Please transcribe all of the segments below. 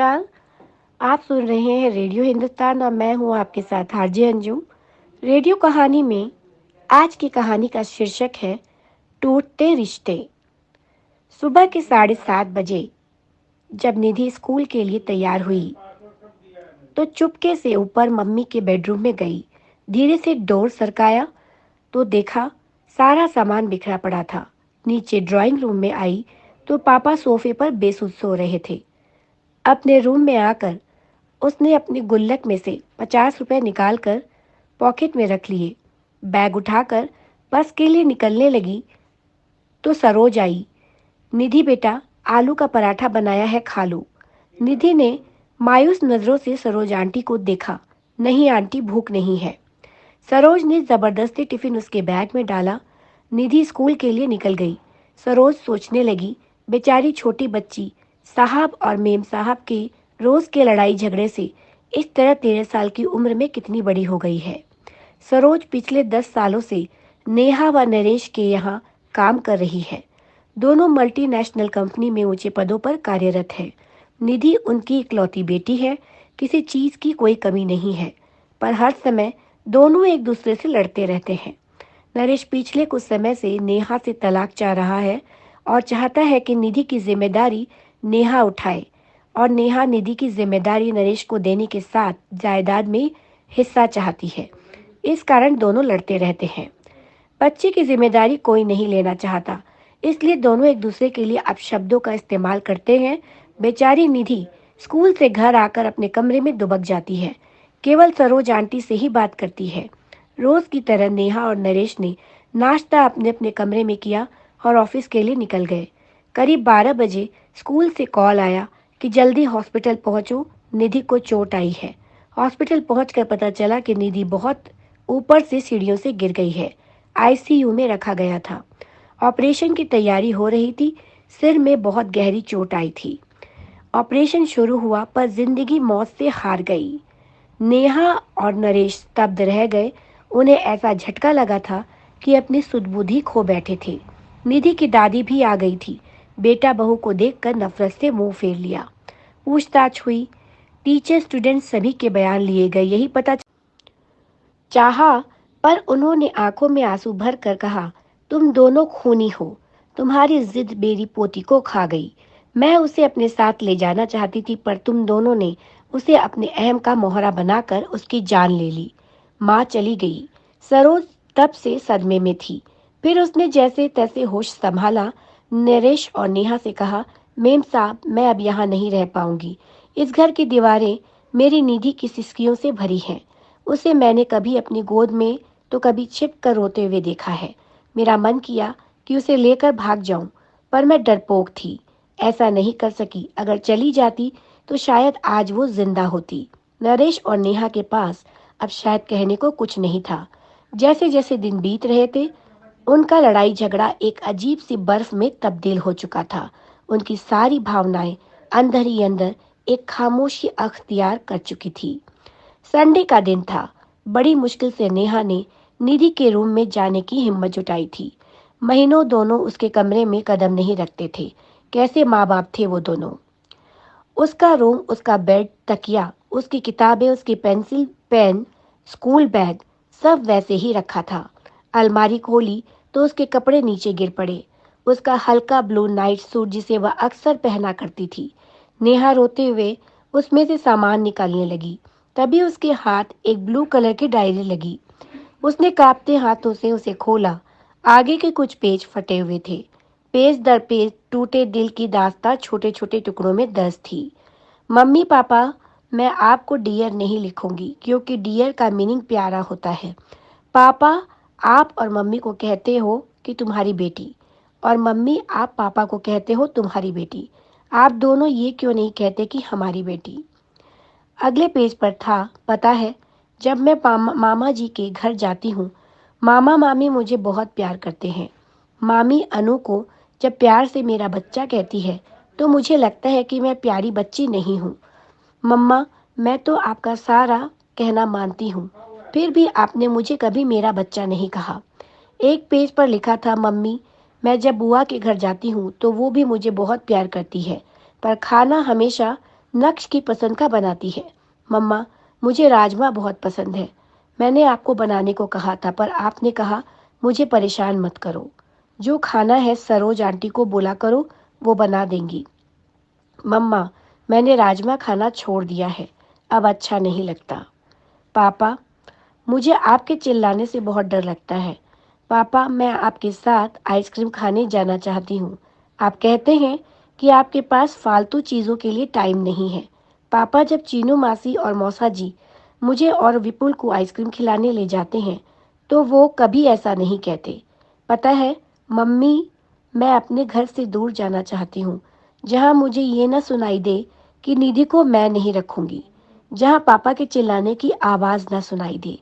नमस्कार। आप सुन रहे हैं रेडियो हिंदुस्तान और मैं हूं आपके साथ आरजे अंजू। रेडियो कहानी में आज की कहानी का शीर्षक है टूटते रिश्ते। सुबह के 7:30 बजे जब निधि स्कूल के लिए तैयार हुई तो चुपके से ऊपर मम्मी के बेडरूम में गई। धीरे से डोर सरकाया तो देखा सारा सामान बिखरा पड़ा था। नीचे ड्राइंग रूम में आई तो पापा सोफे पर बेसुध सो रहे थे। अपने रूम में आकर उसने अपनी गुल्लक में से 50 रुपए निकालकर पॉकेट में रख लिए। बैग उठाकर बस के लिए निकलने लगी तो सरोज आई। निधि बेटा, आलू का पराठा बनाया है, खा लो। निधि ने मायूस नजरों से सरोज आंटी को देखा। नहीं आंटी, भूख नहीं है। सरोज ने जबरदस्ती टिफिन उसके बैग में डाला। निधि स्कूल के लिए निकल गई। सरोज सोचने लगी, बेचारी छोटी बच्ची साहब और मेम साहब के रोज के लड़ाई झगड़े से इस तरह 13 साल की उम्र में कितनी बड़ी हो गई है। सरोज पिछले 10 सालों से नेहा व नरेश के यहाँ काम कर रही है। दोनों मल्टीनेशनल कंपनी में ऊंचे पदों पर कार्यरत है। निधि उनकी इकलौती बेटी है। किसी चीज की कोई कमी नहीं है, पर हर समय दोनों एक दूसरे से लड़ते रहते हैं। नरेश पिछले कुछ समय से नेहा से तलाक चाह रहा है और चाहता है कि निधि की जिम्मेदारी नेहा उठाए और नेहा निधि की जिम्मेदारी नरेश को देने के साथ जायदाद में हिस्सा चाहती है। इस कारण दोनों लड़ते रहते हैं। बच्चे की जिम्मेदारी कोई नहीं लेना चाहता, इसलिए दोनों एक दूसरे के लिए अपशब्दों का इस्तेमाल करते हैं। बेचारी निधि स्कूल से घर आकर अपने कमरे में दुबक जाती है। केवल सरोज आंटी से ही बात करती है। रोज की तरह नेहा और नरेश ने नाश्ता अपने अपने कमरे में किया और ऑफिस के लिए निकल गए। करीब 12 बजे स्कूल से कॉल आया कि जल्दी हॉस्पिटल पहुंचो, निधि को चोट आई है। हॉस्पिटल पहुंचकर पता चला कि निधि बहुत ऊपर से सीढ़ियों से गिर गई है। आईसीयू में रखा गया था। ऑपरेशन की तैयारी हो रही थी। सिर में बहुत गहरी चोट आई थी। ऑपरेशन शुरू हुआ पर जिंदगी मौत से हार गई। नेहा और नरेश स्तब्ध रह गए। उन्हें ऐसा झटका लगा था कि अपनी सुध-बुद्धि खो बैठे थे। निधि की दादी भी आ गई थी। बेटा बहू को देखकर नफरत से मुंह फेर लिया। पूछताछ हुई। टीचर स्टूडेंट सभी के बयान लिए गए। यही पता चाहा, पर उन्होंने आंखों में आंसू भर कर कहा, तुम दोनों खूनी हो। तुम्हारी जिद मेरी पोती को खा गई। मैं उसे अपने साथ ले जाना चाहती थी, पर तुम दोनों ने उसे अपने अहम का मोहरा बनाकर उसकी जान ले ली। माँ चली गई। सरोज तब से सदमे में थी। फिर उसने जैसे तैसे होश संभाला। नरेश और नेहा से कहा, मेम साहब, मैं अब यहाँ नहीं रह पाऊंगी। इस घर की दीवारें मेरी निधि की सिसकियों से भरी हैं। उसे मैंने कभी अपनी गोद में तो कभी छिप कर रोते हुए देखा है। मेरा मन किया कि उसे लेकर भाग जाऊं, पर मैं डरपोक थी। ऐसा नहीं कर सकी। अगर चली जाती तो शायद आज वो जिंदा होती। नरेश और नेहा के पास अब शायद कहने को कुछ नहीं था। जैसे जैसे दिन बीत रहे थे, उनका लड़ाई झगड़ा एक अजीब सी बर्फ में तब्दील हो चुका था। उनकी सारी भावनाएं अंदर ही अंदर एक खामोशी अख्तियार कर चुकी थी। संडे का दिन था। बड़ी मुश्किल से नेहा ने निधि के रूम में जाने की हिम्मत जुटाई थी। महीनों दोनों उसके कमरे में कदम नहीं रखते थे। कैसे माँ बाप थे वो दोनों। उसका रूम, उसका बेड, तकिया, उसकी किताबें, उसकी पेंसिल, पेन, स्कूल बैग, सब वैसे ही रखा था। अलमारी खोली तो उसके कपड़े नीचे गिर पड़े। उसका हल्का ब्लू नाइट सूट जिसे वह अक्सर पहना करती थी। नेहा रोते हुए उसमें से सामान निकालने लगी। तभी उसके हाथ एक ब्लू कलर की डायरी लगी। उसने कांपते हाथों से उसे खोला। आगे के कुछ पेज फटे हुए थे। पेज दर पेज टूटे दिल की दास्तां छोटे छोटे टुकड़ों में दर्ज थी। मम्मी पापा, मैं आपको डियर नहीं लिखूंगी क्योंकि डियर का मीनिंग प्यारा होता है। पापा, आप और मम्मी को कहते हो कि तुम्हारी बेटी, और मम्मी आप पापा को कहते हो तुम्हारी बेटी। आप दोनों ये क्यों नहीं कहते कि हमारी बेटी। अगले पेज पर था, पता है, जब मैं मामा जी के घर जाती हूँ, मामा मामी मुझे बहुत प्यार करते हैं। मामी अनु को जब प्यार से मेरा बच्चा कहती है तो मुझे लगता है कि मैं प्यारी बच्ची नहीं हूँ। मम्मा, मैं तो आपका सारा कहना मानती हूँ, फिर भी आपने मुझे कभी मेरा बच्चा नहीं कहा। एक पेज पर लिखा था, मम्मी, मैं जब बुआ के घर जाती हूँ तो वो भी मुझे बहुत प्यार करती है, पर खाना हमेशा नक्श की पसंद का बनाती है। मम्मा, मुझे राजमा बहुत पसंद है। मैंने आपको बनाने को कहा था पर आपने कहा मुझे परेशान मत करो। जो खाना है सरोज आंटी को बोला करो, वो बना देंगी। मम्मा, मैंने राजमा खाना छोड़ दिया है, अब अच्छा नहीं लगता। पापा, मुझे आपके चिल्लाने से बहुत डर लगता है। पापा, मैं आपके साथ आइसक्रीम खाने जाना चाहती हूँ। आप कहते हैं कि आपके पास फालतू चीज़ों के लिए टाइम नहीं है। पापा, जब चीनू मासी और मौसा जी मुझे और विपुल को आइसक्रीम खिलाने ले जाते हैं तो वो कभी ऐसा नहीं कहते। पता है मम्मी, मैं अपने घर से दूर जाना चाहती हूँ, जहाँ मुझे ये ना सुनाई दे कि निधि को मैं नहीं रखूँगी, जहाँ पापा के चिल्लाने की आवाज़ ना सुनाई दे।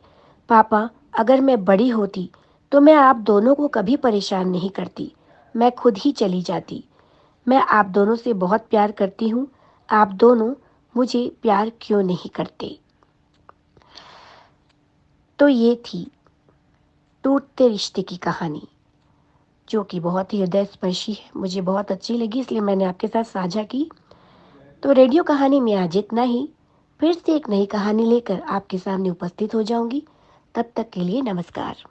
पापा, अगर मैं बड़ी होती तो मैं आप दोनों को कभी परेशान नहीं करती, मैं खुद ही चली जाती। मैं आप दोनों से बहुत प्यार करती हूँ, आप दोनों मुझे प्यार क्यों नहीं करते। तो ये थी टूटते रिश्ते की कहानी, जो कि बहुत ही हृदय स्पर्शी है। मुझे बहुत अच्छी लगी, इसलिए मैंने आपके साथ साझा की। तो रेडियो कहानी में आज इतना ही। फिर से एक नई कहानी लेकर आपके सामने उपस्थित हो जाऊंगी। तब तक के लिए नमस्कार।